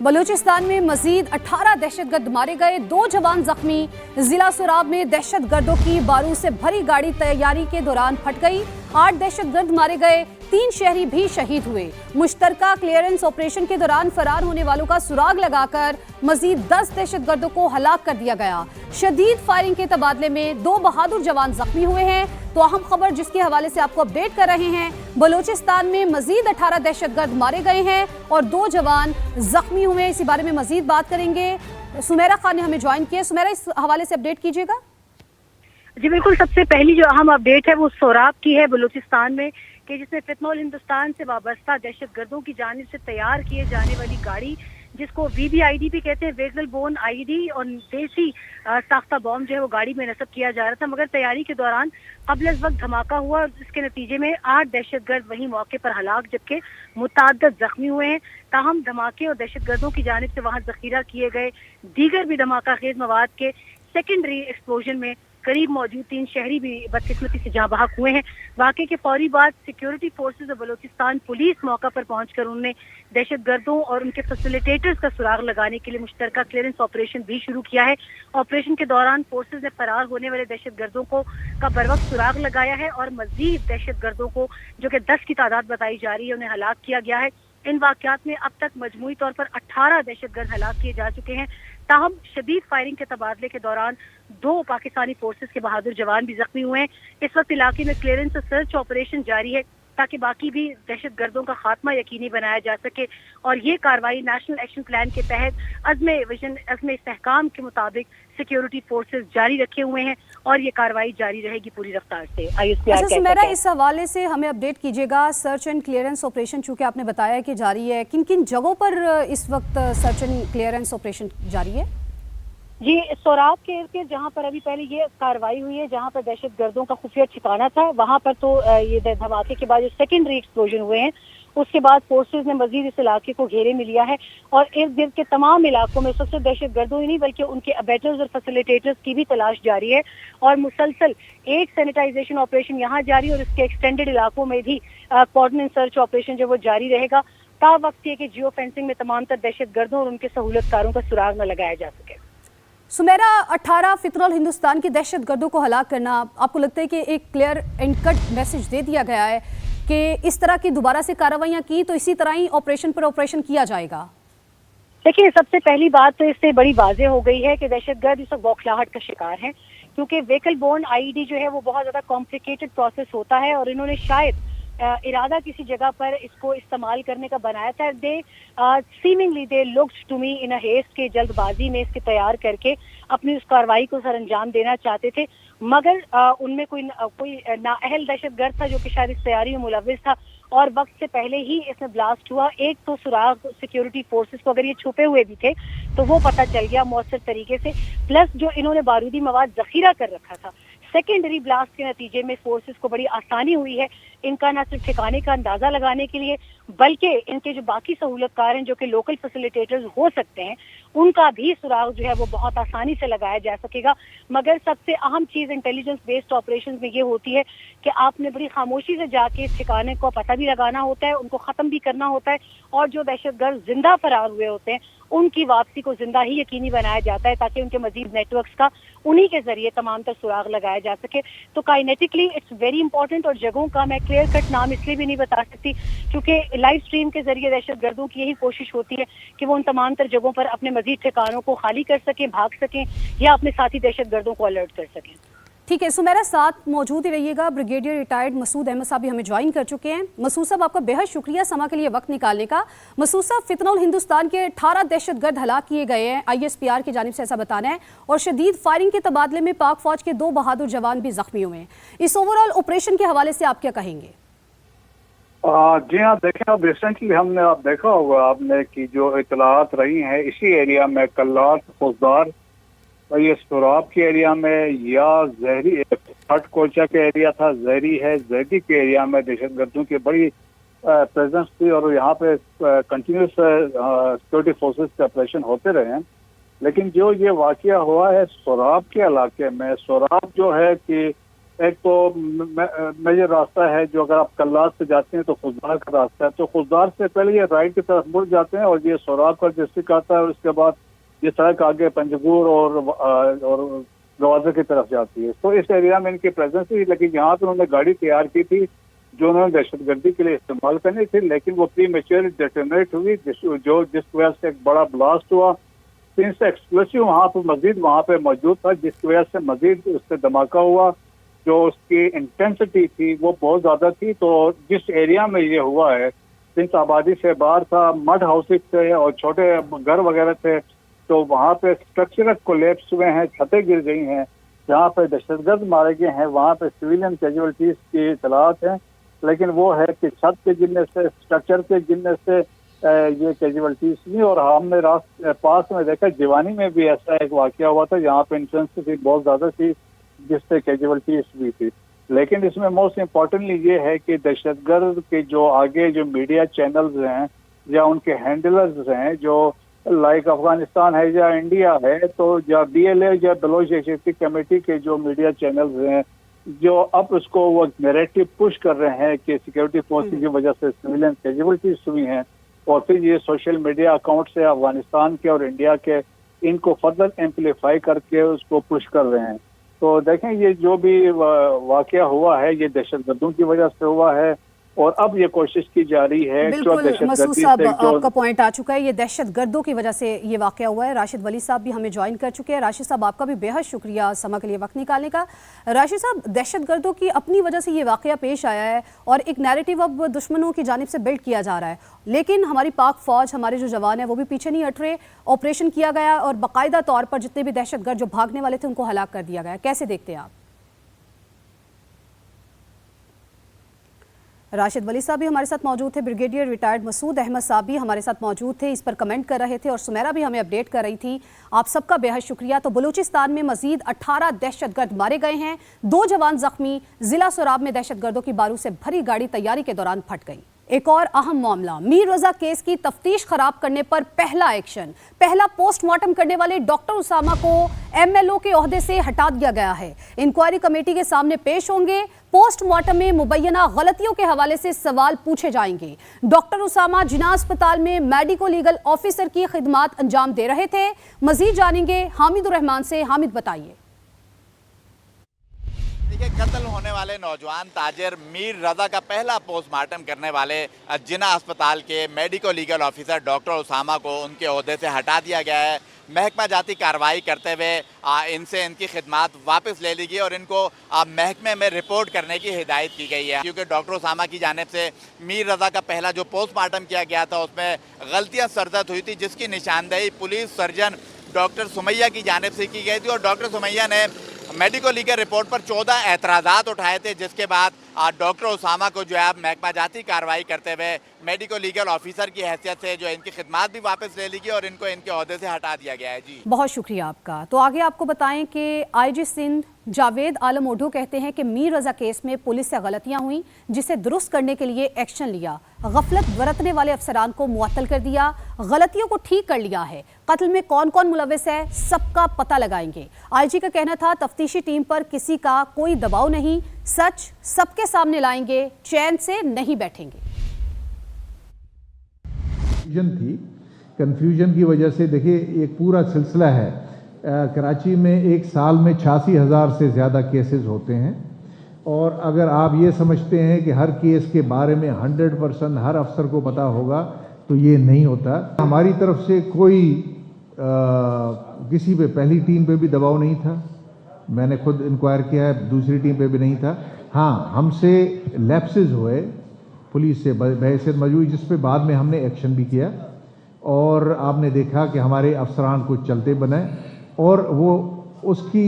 बलूचिस्तान में मजीद 18 दहशतगर्द मारे गए, 2 जवान जख्मी। जिला सोराब में दहशतगर्दों की बारूद से भरी गाड़ी तैयारी के दौरान फट गई। 8 दहशतगर्द मारे गए, 3 शहरी भी शहीद हुए। मुश्तरका क्लियरेंस ऑपरेशन के दौरान फरार होने वालों का सुराग लगाकर मजीद 10 दहशतगर्दों को हलाक कर दिया गया। शदीद फायरिंग के तबादले में 2 बहादुर जवान जख्मी हुए हैं। तो अहम खबर जिसके हवाले से आपको अपडेट कर रहे हैं, बलूचिस्तान में मजीद 18 दहशतगर्द मारे गए हैं और 2 जवान जख्मी हुए। इसी बारे में मजीद बात करेंगे। सुमेरा खान ने हमें ज्वाइन किया। सुमेरा, इस हवाले से अपडेट कीजिएगा। जी बिल्कुल, सबसे पहली जो अहम अपडेट है वो सोराब की है बलूचिस्तान में, कि जिसमें फितनोल हिंदुस्तान से वाबस्ता दहशतगर्दों की जानिब से तैयार किए जाने वाली गाड़ी, जिसको VBID भी कहते हैं, वेजल बोन आईडी, और देसी साख्ता बॉम्ब जो है वो गाड़ी में नस्ब किया जा रहा था। मगर तैयारी के दौरान कबल वक्त धमाका हुआ और इसके नतीजे में 8 दहशतगर्द वहीं मौके पर हलाक, जबकि मुताद्दद जख्मी हुए हैं। ताहम धमाके और दहशतगर्दों की जानिब से वहां जखीरा किए गए दीगर भी धमाका खेज मवाद के सेकेंडरी एक्सप्लोजन में करीब मौजूद 3 शहरी भी बदकिस्मती से जहाँ बहक हुए हैं। वाकई के फौरी बाद सिक्योरिटी फोर्सेज और बलूचिस्तान पुलिस मौका पर पहुंचकर उन्होंने दहशतगर्दों और उनके फैसिलिटेटर्स का सुराग लगाने के लिए मुश्तरका क्लियरेंस ऑपरेशन भी शुरू किया है। ऑपरेशन के दौरान फोर्सेज ने फरार होने वाले दहशतगर्दों का बरवक्त सुराग लगाया है और मजीद दहशतगर्दों को, जो कि 10 की तादाद बताई जा रही है, उन्हें हलाक किया गया है। इन वाकयात में अब तक मजमूई तौर पर 18 दहशतगर्द हलाक किए जा चुके हैं। ताहम शदीद फायरिंग के तबादले के दौरान 2 पाकिस्तानी फोर्सेस के बहादुर जवान भी जख्मी हुए हैं। इस वक्त इलाके में क्लियरेंस और सर्च ऑपरेशन जारी है ताकि बाकी भी दहशतगर्दों का खात्मा यकीनी बनाया जा सके। और ये कार्रवाई नेशनल एक्शन प्लान के तहत अज़्म इस्तेहकाम के मुताबिक सिक्योरिटी फोर्सेस जारी रखे हुए हैं और ये कार्रवाई जारी रहेगी पूरी रफ्तार से। अच्छा सुमेरा, इस हवाले से हमें अपडेट कीजिएगा। सर्च एंड क्लियरेंस ऑपरेशन चूंकि आपने बताया कि जारी है, किन किन जगहों पर इस वक्त सर्च एंड क्लियरेंस ऑपरेशन जारी है? जी, सोराब के इर्द जहाँ पर अभी पहले ये कार्रवाई हुई है, जहाँ पर दहशतगर्दों का खुफिया ठिकाना था, वहाँ पर तो ये धमाके के बाद जो सेकेंडरी एक्सप्लोजन हुए हैं, उसके बाद फोर्सेज ने मजीद इस इलाके को घेरे में लिया है और इर्द गिर्द के तमाम इलाकों में सबसे दहशतगर्दों ही नहीं बल्कि उनके अबेटर्स और फैसिलिटेटर्स की भी तलाश जारी है। और मुसलसल एक सैनिटाइजेशन ऑपरेशन यहाँ जारी और इसके एक्सटेंडेड इलाकों में भी कॉर्डन एंड सर्च ऑपरेशन जो वो जारी रहेगा, ता वक्त ये कि जियो फेंसिंग में तमाम तर दहशतगर्दों और उनके सहूलतकारों का सुराग न लगाया जा सके। सुमेरा, 18 फितनोल हिंदुस्तान के दहशतगर्दों को हलाक करना, आपको लगता है कि एक क्लियर एंड कट मैसेज दे दिया गया है कि इस तरह की दोबारा से कार्रवाइयां की तो इसी तरह ही ऑपरेशन पर ऑपरेशन किया जाएगा? देखिए, सबसे पहली बात तो इससे बड़ी वाज़ेह हो गई है कि दहशतगर्द इस वक्त बौखलाहट का शिकार है, क्योंकि व्हीकल बोर्न IED जो है वो बहुत ज़्यादा कॉम्प्लिकेटेड प्रोसेस होता है और इन्होंने शायद इरादा किसी जगह पर इसको इस्तेमाल करने का बनाया था। Seemingly they looked to me in a haste के जल्दबाजी में इसके तैयार करके अपनी उस कार्रवाई को सर अंजाम देना चाहते थे। मगर उनमें कोई नाअहल दहशतगर्द था जो कि शायद इस तैयारी में मुलव्विस था और वक्त से पहले ही इसमें ब्लास्ट हुआ। एक तो सुराग सिक्योरिटी फोर्सेस को, अगर ये छुपे हुए भी थे तो वो पता चल गया मौसर तरीके से, प्लस जो इन्होंने बारूदी मवाद जखीरा कर रखा था, सेकेंडरी ब्लास्ट के नतीजे में फोर्सेस को बड़ी आसानी हुई है इनका न सिर्फ ठिकाने का अंदाजा लगाने के लिए, बल्कि इनके जो बाकी सहूलतकार हैं जो कि लोकल फैसिलिटेटर्स हो सकते हैं, उनका भी सुराग जो है वो बहुत आसानी से लगाया जा सकेगा। मगर सबसे अहम चीज़ इंटेलिजेंस बेस्ड ऑपरेशन में ये होती है कि आपने बड़ी खामोशी से जाके इस ठिकाने को पता भी लगाना होता है, उनको ख़त्म भी करना होता है और जो दहशतगर्द जिंदा फरार हुए होते हैं उनकी वापसी को जिंदा ही यकीनी बनाया जाता है ताकि उनके मजीद नेटवर्क्स का उन्हीं के जरिए तमाम तर सुराग लगाया जा सके। तो काइनेटिकली इट्स वेरी इंपॉर्टेंट। और जगहों का मैं क्लियर कट नाम इसलिए भी नहीं बता सकती क्योंकि लाइव स्ट्रीम के जरिए दहशतगर्दों की यही कोशिश होती है कि वो उन तमाम तर जगहों पर अपने मजीद ठिकानों को खाली कर सकें, भाग सकें या अपने साथी दहशतगर्दों को अलर्ट कर सकें। ठीक है सुमेरा, साथ मौजूद ही रहिएगा। ब्रिगेडियर रिटायर्ड मसूद अहमद साहब भी हमें ज्वाइन कर चुके हैं। मसूद साहब, आपका बेहद शुक्रिया समा के लिए वक्त निकालने का। मसूद साहब, फितनोल हिंदुस्तान के 18 दहशतगर्द हलाक किए गए हैं, ISPR की जानिब से ऐसा बताना है, और शदीद फायरिंग के तबादले में पाक फौज के 2 बहादुर जवान भी जख्मी हुए हैं। इस ओवरऑल ऑपरेशन के हवाले से आप क्या कहेंगे? जी हाँ, देखें, अब रिसेंटली हमने आप देखा होगा आपने कि जो इतलात रही हैं इसी एरिया में कल्लार, फौजदार, ये सोराब के एरिया में या जहरी हट कोचा के एरिया था, जहरी है, जहरी के एरिया में दहशतगर्दों की बड़ी प्रेजेंस थी और यहाँ पे कंटिन्यूस सिक्योरिटी फोर्सेस के ऑपरेशन होते रहे हैं। लेकिन जो ये वाकया हुआ है सोराब के इलाके में, सोराब जो है कि ایک تو میجر راستہ ہے جو اگر آپ کلات سے جاتے ہیں تو خزدار کا راستہ ہے، تو خزدار سے پہلے یہ رائٹ کی طرف مڑ جاتے ہیں اور یہ سوراخ کا ڈسٹرکٹ آتا ہے، اور اس کے بعد یہ سڑک آگے پنجگور اور گوازر کی طرف جاتی ہے. تو اس ایریا میں ان کی پریزنس تھی، لیکن یہاں پہ انہوں نے گاڑی تیار کی تھی جو انہوں نے دہشت گردی کے لیے استعمال کرنی تھی، لیکن وہ پری میچور ڈیٹونیٹ ہوئی جس کی وجہ سے ایک بڑا بلاسٹ ہوا. تین سے ایکسپلوسیو وہاں پہ موجود تھا، جس کی وجہ سے مزید اس سے دھماکہ ہوا. جو اس کی انٹینسٹی تھی وہ بہت زیادہ تھی. تو جس ایریا میں یہ ہوا ہے جنس آبادی سے باہر تھا، مڈ ہاؤسز تھے اور چھوٹے گھر وغیرہ تھے، تو وہاں پہ اسٹرکچرل کولیپس ہوئے ہیں، چھتیں گر گئی ہیں. جہاں پہ دہشت گرد مارے گئے ہیں وہاں پہ سویلین کیجویلٹیز کی اطلاعات ہیں، لیکن وہ ہے کہ چھت کے گرنے سے، اسٹرکچر کے گرنے سے یہ کیجویلٹیز نہیں. اور ہم نے پاس میں دیکھا جیوانی میں بھی ایسا ایک واقعہ ہوا تھا جہاں پہ انٹینسٹی بہت زیادہ تھی جس سے کیجویلٹیز بھی تھی. لیکن اس میں موسٹ امپورٹنٹلی یہ ہے کہ دہشت گرد کے جو آگے جو میڈیا چینلز ہیں یا ان کے ہینڈلرز ہیں، جو لائک افغانستان ہے یا انڈیا ہے، تو یا BLA یا بلوچ یکجہتی کمیٹی کے جو میڈیا چینلز ہیں، جو اب اس کو وہ نیریٹو پش کر رہے ہیں کہ سیکورٹی فورسز کی وجہ سے سویلین کیجویلٹیز ہوئی ہیں، اور پھر یہ سوشل میڈیا اکاؤنٹ سے افغانستان کے اور انڈیا کے ان کو فردر ایمپلیفائی کر کے اس کو پش کر رہے ہیں. تو دیکھیں یہ جو بھی واقعہ ہوا ہے یہ دہشت گردوں کی وجہ سے ہوا ہے، اور اب یہ کوشش کی جا رہی ہے. بالکل مسعود صاحب، آپ کا پوائنٹ آ چکا ہے، یہ دہشت گردوں کی وجہ سے یہ واقعہ ہوا ہے. راشد ولی صاحب بھی ہمیں جوائن کر چکے ہیں. راشد صاحب آپ کا بھی بے حد شکریہ سما کے لیے وقت نکالنے کا. راشد صاحب، دہشت گردوں کی اپنی وجہ سے یہ واقعہ پیش آیا ہے اور ایک نیریٹو اب دشمنوں کی جانب سے بلڈ کیا جا رہا ہے، لیکن ہماری پاک فوج، ہمارے جو جوان ہیں وہ بھی پیچھے نہیں ہٹ رہے. آپریشن کیا گیا اور باقاعدہ طور پر جتنے بھی دہشت گرد جو بھاگنے والے تھے ان کو ہلاک کر دیا گیا. کیسے دیکھتے ہیں آپ؟ راشد ولی صاحب بھی ہمارے ساتھ موجود تھے، بریگیڈیئر ریٹائرڈ مسعود احمد صاحب بھی ہمارے ساتھ موجود تھے، اس پر کمنٹ کر رہے تھے، اور سمیرہ بھی ہمیں اپڈیٹ کر رہی تھی. آپ سب کا بے حد شکریہ. تو بلوچستان میں مزید 18 دہشت گرد مارے گئے ہیں، 2 جوان زخمی. ضلع سوراب میں دہشت گردوں کی بارود سے بھری گاڑی تیاری کے دوران پھٹ گئی. ایک اور اہم معاملہ، میر رضا کیس کی تفتیش خراب کرنے پر پہلا ایکشن. پہلا پوسٹ مارٹم کرنے والے ڈاکٹر اسامہ کو MLO کے عہدے سے ہٹا دیا گیا ہے. انکوائری کمیٹی کے سامنے پیش ہوں گے. پوسٹ مارٹم میں مبینہ غلطیوں کے حوالے سے سوال پوچھے جائیں گے. ڈاکٹر اسامہ جناح اسپتال میں میڈیکو لیگل آفیسر کی خدمات انجام دے رہے تھے. مزید جانیں گے حامد الرحمان سے. حامد بتائیے. قتل ہونے والے نوجوان تاجر میر رضا کا پہلا پوسٹ مارٹم کرنے والے جناح اسپتال کے medico legal officer doctor Usama کو ان کے عہدے سے ہٹا دیا گیا ہے. محکمہ جاتی کارروائی کرتے ہوئے ان سے ان کی خدمات واپس لے لی گئی اور ان کو محکمے میں رپورٹ کرنے کی ہدایت کی گئی ہے، کیونکہ ڈاکٹر اسامہ کی جانب سے میر رضا کا پہلا جو پوسٹ مارٹم کیا گیا تھا اس میں غلطیاں سرزد ہوئی تھی، جس کی نشاندہی پولیس سرجن ڈاکٹر سمیہ کی جانب سے کی گئی تھی. اور ڈاکٹر سمیہ نے میڈیکل لیگل رپورٹ پر 14 اعتراضات اٹھائے تھے، جس کے بعد ڈاکٹر اسامہ کو جو ہے اب محکمہ جاتی کارروائی کرتے ہوئے میڈیکل لیگل آفیسر کی حیثیت سے جو ان کی خدمات بھی واپس لے لی گئی اور ان کو ان کے عہدے سے ہٹا دیا گیا ہے. جی بہت شکریہ آپ کا. تو آگے آپ کو بتائیں کہ IG سندھ جاوید عالم اوڈھو کہتے ہیں کہ میر رضا کیس میں پولیس سے غلطیاں ہوئیں جسے درست کرنے کے لیے ایکشن لیا. غفلت برتنے والے افسران کو معطل کر دیا، غلطیوں کو ٹھیک کر لیا ہے. قتل میں کون کون ملوث ہے سب کا پتہ لگائیں گے. IG کا کہنا تھا تفتیشی ٹیم پر کسی کا کوئی دباؤ نہیں، سچ سب کے سامنے لائیں گے، چین سے نہیں بیٹھیں گے. کنفیوژن کی وجہ سے دیکھیں ایک پورا سلسلہ ہے. کراچی میں ایک سال میں 86,000 سے زیادہ کیسز ہوتے ہیں، اور اگر آپ یہ سمجھتے ہیں کہ ہر کیس کے بارے میں 100% ہر افسر کو پتہ ہوگا تو یہ نہیں ہوتا. ہماری طرف سے کوئی کسی پہ پہلی ٹیم پہ بھی دباؤ نہیں تھا. میں نے خود انکوائر کیا ہے، دوسری ٹیم پہ بھی نہیں تھا. ہاں ہم سے لیپسز ہوئے پولیس سے بحیثیت مجموعی، جس پہ بعد میں ہم نے ایکشن بھی کیا، اور آپ نے دیکھا کہ ہمارے افسران کچھ چلتے بنائے، اور وہ اس کی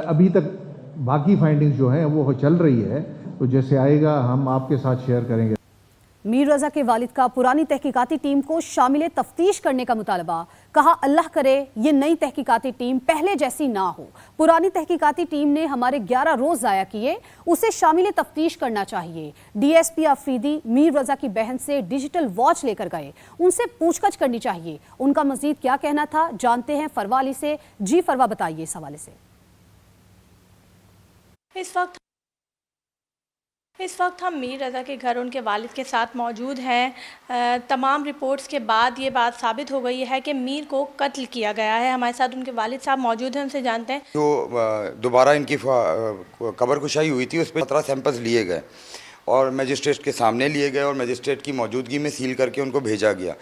ابھی تک باقی فائنڈنگز جو ہیں وہ چل رہی ہے، تو جیسے آئے گا ہم آپ کے ساتھ شیئر کریں گے. میر رضا کے والد کا پرانی تحقیقاتی ٹیم کو شامل تفتیش کرنے کا مطالبہ. کہا اللہ کرے یہ نئی تحقیقاتی ٹیم پہلے جیسی نہ ہو. پرانی تحقیقاتی ٹیم نے ہمارے 11 روز ضائع کیے، اسے شامل تفتیش کرنا چاہیے. DSP آفریدی میر رضا کی بہن سے ڈیجیٹل واچ لے کر گئے، ان سے پوچھ گچھ کرنی چاہیے. ان کا مزید کیا کہنا تھا جانتے ہیں فروا علی سے. جی فروا بتائیے اس حوالے سے. इस वक्त हम मीर रज़ा के घर उनके वालिद के साथ मौजूद हैं। तमाम रिपोर्ट्स के बाद ये बात साबित हो गई है कि मीर को कत्ल किया गया है। हमारे साथ उनके वालिद साहब मौजूद हैं, उनसे जानते हैं। जो दोबारा इनकी कब्र कुशाई हुई थी उस पर 17 सैंपल्स लिए गए और मजिस्ट्रेट के सामने लिए गए और मजिस्ट्रेट की मौजूदगी में सील करके उनको भेजा गया।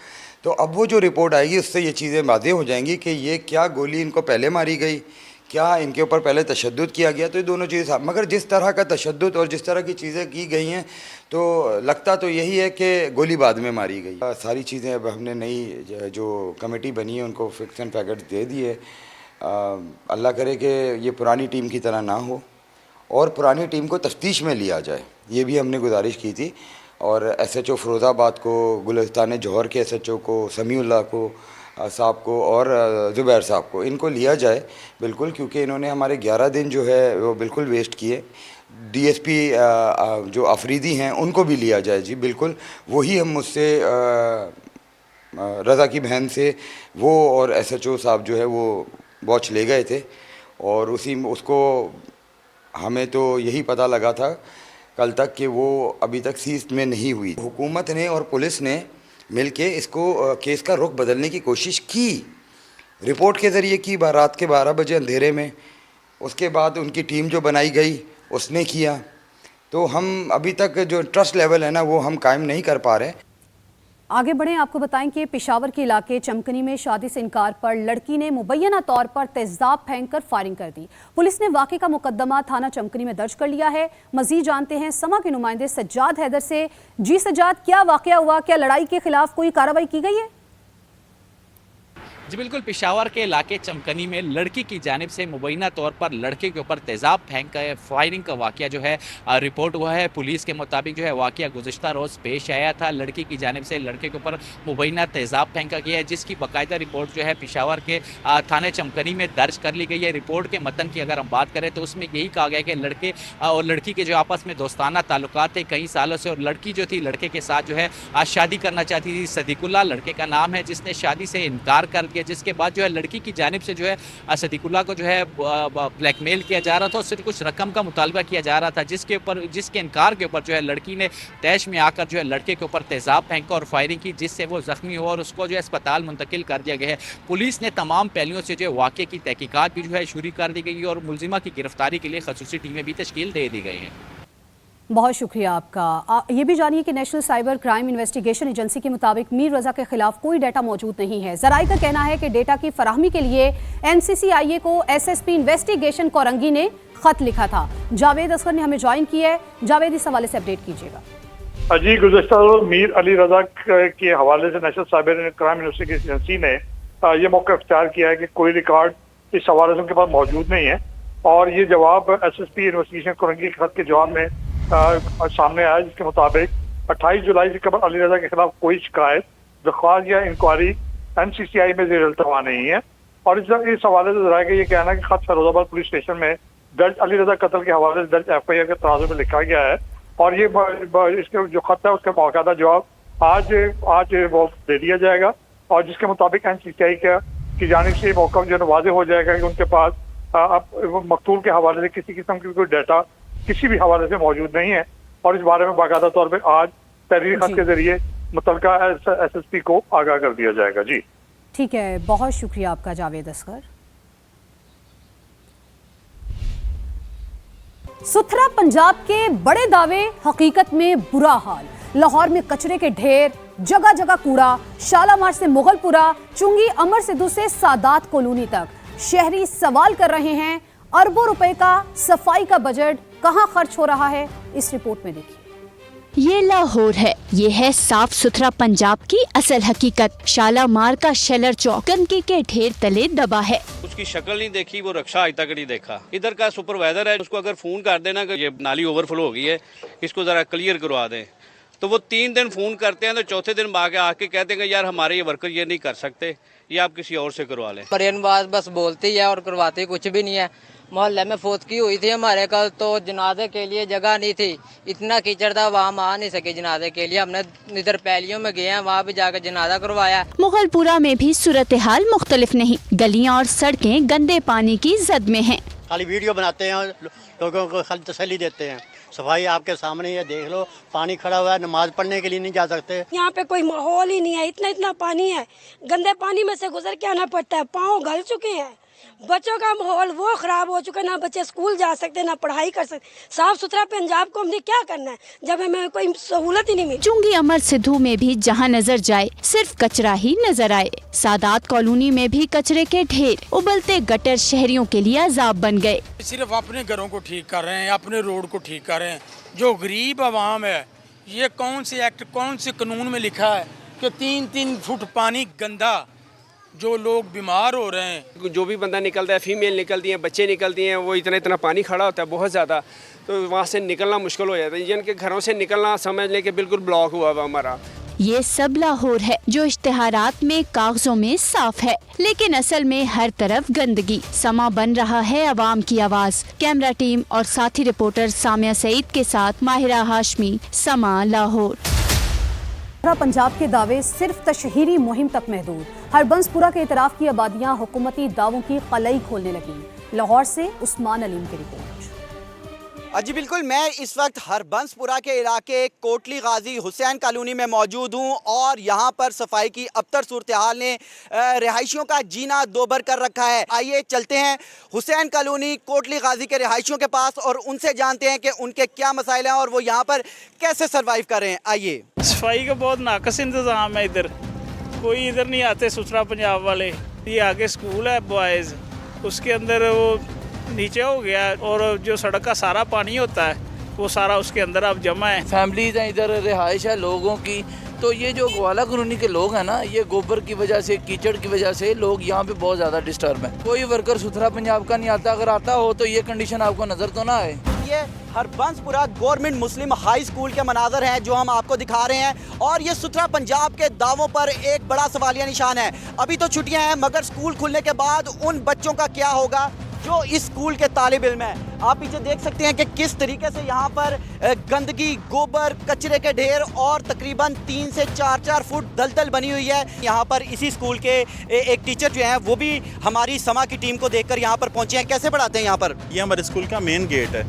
तो अब वो जो रिपोर्ट आएगी उससे ये चीज़ें वाज़ेह हो जाएंगी कि ये क्या गोली इनको पहले मारी गई, क्या इनके ऊपर पहले तशद्दुद किया गया। तो ये दोनों चीज़ें साफ, मगर जिस तरह का तशद्दुद और जिस तरह की चीज़ें की गई हैं तो लगता तो यही है कि गोली बाद में मारी गई। सारी चीज़ें अब हमने नई जो कमेटी बनी है उनको फिक्स एंड फैक्ट्स दे दिए। अल्लाह करे कि ये पुरानी टीम की तरह ना हो और पुरानी टीम को तफ्तीश में लिया जाए, ये भी हमने गुजारिश की थी। और SHO फ़िरोज़ाबाद को, गुलिस्तान जौहर के SHO को, समीउल्लाह को साहब को और ज़ुबैर साहब को, इनको लिया जाए बिल्कुल, क्योंकि इन्होंने हमारे 11 दिन जो है वो बिल्कुल वेस्ट किए। DSP जो अफरीदी हैं उनको भी लिया जाए जी, बिल्कुल वही हम मुझसे रज़ा की बहन से वो और SHO साहब जो है वो वॉच ले गए थे और उसको हमें तो यही पता लगा था कल तक कि वो अभी तक सीज में नहीं हुई। हुकूमत ने और पुलिस ने मिलके इसको केस का रुख बदलने की कोशिश की, रिपोर्ट के ज़रिए की, रात के 12 बजे अंधेरे में। उसके बाद उनकी टीम जो बनाई गई उसने किया। तो हम अभी तक जो ट्रस्ट लेवल है ना वो हम कायम नहीं कर पा रहे। आगे बढ़ें, आपको बताएं कि पेशावर के इलाके चमकनी में शादी से इनकार पर लड़की ने मुबैना तौर पर तेजाब फेंककर फायरिंग कर दी। पुलिस ने वाक़े का मुकदमा थाना चमकनी में दर्ज कर लिया है। मजीद जानते हैं समा के नुमाइंदे सज्जाद हैदर से। जी सज्जाद, क्या वाक़या हुआ, क्या लड़ाई के खिलाफ कोई कार्रवाई की गई है? जी बिल्कुल, पेशावर के इलाके चमकनी में लड़की की जानिब से मुबैना तौर पर लड़के के ऊपर तेज़ाब फेंक कर फायरिंग का वाक़या जो है रिपोर्ट हुआ है। पुलिस के मुताबिक जो है वाक़या गुज़िश्ता रोज़ पेश आया था। लड़की की जानिब से लड़के के ऊपर मुबैना तेज़ाब फेंका गया है, जिसकी बाकायदा रिपोर्ट जो है पेशावर के थाने चमकनी में दर्ज कर ली गई है। रिपोर्ट के मतन की अगर हम बात करें तो उसमें यही कहा गया कि लड़के और लड़की के जो आपस में दोस्ताना ताल्लुकात थे कई सालों से, और लड़की जो थी लड़के के साथ जो है शादी करना चाहती थी। सदीकुल्लाह लड़के का नाम है, जिसने शादी से इनकार कर दिया, जिसके बाद जो है लड़की की जानिब से जो है सदीकुल्लाह को जो है ब्लैकमेल किया जा रहा था, उससे कुछ रकम का मुतालबा किया जा रहा था, जिसके इनकार के ऊपर जो है लड़की ने तैश में आकर जो है लड़के के ऊपर तेज़ाब फेंका और फायरिंग की, जिससे वो ज़ख्मी हुआ और उसको जो है अस्पताल मुंतकिल कर दिया गया है। पुलिस ने तमाम पहलुओं से जो है वाक़े की तहकीकात भी जो है शुरू कर दी गई है और मुलजिमा की गिरफ्तारी के लिए खसूसी टीमें भी तश्कील दे दी गई हैं। बहुत शुक्रिया आपका। ये भी जानिए कि national cyber crime investigation agency के मुताबिक मीर रज़ा के खिलाफ कोई डेटा मौजूद नहीं है। ज़राई का कहना है कि डेटा की फराहमी के लिए NCCIA को SSP इन्वेस्टिगेशन कोरंगी ने खत लिखा था। जावेद असगर ने हमें ज्वाइन किया है। जावेद, इस हवाले से अपडेट कीजिएगा। जी, गुज़श्ता रोज़ मीर अली रज़ा के हवाले से national cyber crime investigation agency ने ये मौका इख्तियार किया है कि कोई रिकॉर्ड इस हवाले से उनके पास मौजूद नहीं है, और ये जवाब SSP इन्वेस्टिगेशन कोरंगी के खत के जवाब में सामने आया, जिसके मुताबिक 28 जुलाई से कबल अली रज़ा के खिलाफ कोई शिकायत, दरख्वास्त या इंक्वायरी NCCI में ज़ेर इल्तवा नहीं है। और इस हवाले से ज़रा ये कहना है कि खत फैरोज़ाबाद पुलिस स्टेशन में दर्ज अली रज़ा कत्ल के हवाले से दर्ज FIR के तराजू में लिखा गया है, और ये इसके जो खत है उसका बाकायदा जवाब आज वो दे दिया जाएगा, और जिसके मुताबिक NCCI की जानिब से मौका जो है वाज़ेह हो जाएगा कि उनके पास अब मकतूल के हवाले से किसी किस्म की कोई डाटा किसी भी हवाले से मौजूद नहीं है, और इस बारे में बाकायदा तौर पे आज तहरीरी खत के जरिए मुतलका SSP को आगाह कर दिया जाएगा। जी ठीक है, बहुत शुक्रिया आपका जावेद असगर। सुथरा पंजाब के बड़े दावे, हकीकत में बुरा हाल। लाहौर में कचरे के ढेर, जगह जगह कूड़ा। शालामार से मुगलपुरा, चुंगी अमर सिद्धू से सादात कॉलोनी तक शहरी सवाल कर रहे हैं, अरबों रुपए का सफाई का बजट कहां खर्च हो रहा है। इस रिपोर्ट में देखिए। ये लाहौर है, ये है साफ सुथरा पंजाब की असल हकीकत। शालामार का शेलर चौक गंदगी के ढेर तले दबा है। उसकी शक्ल नहीं देखी, वो रक्षा आज तक नहीं देखा। इधर का सुपरवाइजर है, उसको अगर फोन कर देना कि ये नाली ओवरफ्लो हो गई है, इसको जरा क्लियर करवा दें, तो वो 3 दिन फोन करते हैं, तो चौथे दिन आके कहते हैं यार हमारे ये वर्कर ये नहीं कर सकते, ये आप किसी और से करवा लें। परियनबाज बस बोलती है और करवाती कुछ भी नहीं है। मोहल्ले में फौतगी हुई थी हमारे कल, तो जनाजे के लिए जगह नहीं थी, इतना कीचड़ था, वहाँ आ नहीं सके जनाजे के लिए। हमने इधर पैलियों में गए हैं, वहाँ भी जाकर जनाजा करवाया। मुगलपुरा में भी सूरत हाल मुख्तलिफ नहीं, गलियाँ और सड़कें गंदे पानी की जद में हैं। खाली वीडियो बनाते हैं और लोगों को खाली तसल्ली देते हैं। सफाई आपके सामने ही है, देख लो, पानी खड़ा हुआ है, नमाज पढ़ने के लिए नहीं जा सकते। यहाँ पे कोई माहौल ही नहीं है, इतना पानी है, गंदे पानी में से गुजर के आना पड़ता है, पाँव गल चुके हैं, बच्चों का माहौल वो खराब हो चुका है, ना बच्चे स्कूल जा सकते ना पढ़ाई कर सकते। साफ सुथरा पंजाब को हमने क्या करना है जब हमें कोई सहूलत ही नहीं मिली। चुंगी अमर सिद्धू में भी जहां नजर जाए सिर्फ कचरा ही नजर आए। सादात कॉलोनी में भी कचरे के ढेर, उबलते गटर शहरियों के लिए अजाब बन गए। सिर्फ अपने घरों को ठीक कर रहे हैं, अपने रोड को ठीक कर रहे हैं। जो गरीब आवाम है, ये कौन से एक्ट, कौन से कानून में लिखा है कि 3-3 फुट पानी गंदा, जो लोग बीमार हो रहे हैं। जो भी बंदा निकलता है, फीमेल निकलती हैं, बच्चे निकलती हैं, वो इतना पानी खड़ा होता है बहुत ज़्यादा, तो वहाँ से निकलना मुश्किल हो जाता है। जिनके घरों से निकलना समझ लें कि बिल्कुल ब्लॉक हुआ हुआ हमारा। ये सब लाहौर है जो इश्तिहारात में कागजों में साफ है, लेकिन असल में हर तरफ गंदगी। समा बन रहा है अवाम की आवाज। कैमरा टीम और साथी रिपोर्टर सामिया सईद के साथ माहिरा हाशमी, समा, लाहौर। पंजाब के दावे सिर्फ तशहीरी मुहिम तक महदूद। हरबंसपुरा के इतराफ की आबादियां हुकूमती दावों की कलई खोलने लगी। लाहौर से उस्मान अलीम की रिपोर्ट। जी बिल्कुल, मैं इस वक्त हरबंसपुरा के इलाके कोटली गाजी हुसैन कॉलोनी में मौजूद हूँ और यहाँ पर सफाई की अबतर सूरत हाल ने रिहायशियों का जीना दोबर कर रखा है। आइए चलते हैं हुसैन कॉलोनी कोटली गाजी के रिहायशियों के पास और उनसे जानते हैं कि उनके क्या मसाइल हैं और वो यहाँ पर कैसे सर्वाइव कर रहे हैं। आइए। सफाई का बहुत नाकस इंतज़ाम है, इधर कोई इधर नहीं आते सुथरा पंजाब वाले। ये आगे स्कूल है बॉयज़, उसके अंदर वो नीचे हो गया और जो सड़क का सारा पानी होता है वो सारा उसके अंदर अब जमा है। फैमिलीज हैं, इधर रिहाइश है लोगों की, तो ये जो ग्वाला कॉलोनी के लोग हैं ना, ये गोबर की वजह से, कीचड़ की वजह से लोग यहाँ पे बहुत ज़्यादा डिस्टर्ब हैं। कोई वर्कर सुथरा पंजाब का नहीं आता, अगर आता हो तो ये कंडीशन आपको नज़र तो ना आए। ये हरबंसपुरा गवर्नमेंट मुस्लिम हाई स्कूल के मनाजर हैं जो हम आपको दिखा रहे हैं और ये सुथरा पंजाब के दावों पर एक बड़ा सवालिया निशान है। अभी तो छुट्टियां हैं, मगर स्कूल खुलने के बाद उन बच्चों का क्या होगा जो इस स्कूल के तालिब इल्म हैं। आप पीछे देख सकते हैं कि किस तरीके से यहाँ पर गंदगी, गोबर, कचरे के ढेर और तकरीबन 3 से 4 फुट दलदल बनी हुई है। यहाँ पर इसी स्कूल के एक टीचर जो हैं वो भी हमारी समा की टीम को देखकर यहाँ पर पहुँचे हैं। कैसे पढ़ाते हैं यहाँ पर? ये हमारे स्कूल का मेन गेट है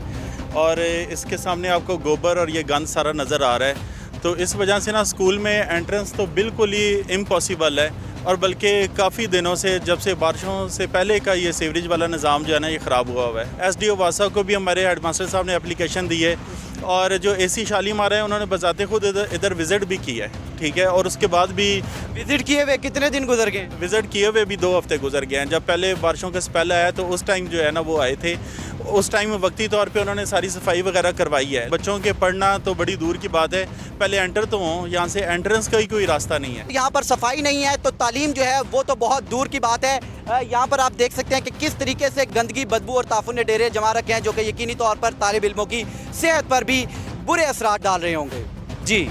और इसके सामने आपको गोबर और ये गंद सारा नज़र आ रहा है, तो इस वजह से ना स्कूल में एंट्रेंस तो बिल्कुल ही इम्पॉसिबल है। और बल्कि काफ़ी दिनों से, जब से बारिशों से पहले का ये सीवरेज वाला निज़ाम जो है ना, ये ख़राब हुआ हुआ है। एसडीओ वासा को भी हमारे हेडमास्टर साहब ने एप्लीकेशन दी है और जो एसी शालीमार है उन्होंने बजाते खुद इधर विज़िट भी किया है, ठीक है। और उसके बाद भी विज़िट किए हुए कितने दिन गुजर गए? विज़िट किए हुए भी 2 हफ्ते गुजर गए हैं। जब पहले बारिशों का स्पेल आया तो उस टाइम जो है ना वो आए थे, उस टाइम वक्ती तौर पे उन्होंने सारी सफाई वगैरह करवाई है। बच्चों के पढ़ना तो बड़ी दूर की बात है, पहले एंटर तो हों, यहाँ से एंट्रेंस का ही कोई रास्ता नहीं है। यहाँ पर सफाई नहीं है तो तालीम जो है वो तो बहुत दूर की बात है। यहाँ पर आप देख सकते हैं कि किस तरीके से गंदगी, बदबू और ताफुन ने डेरे जमा रखे हैं जो कि यकीनी तौर पर तालिब इल्मों की सेहत पर भी बुरे असरात डाल रहे होंगे। जी।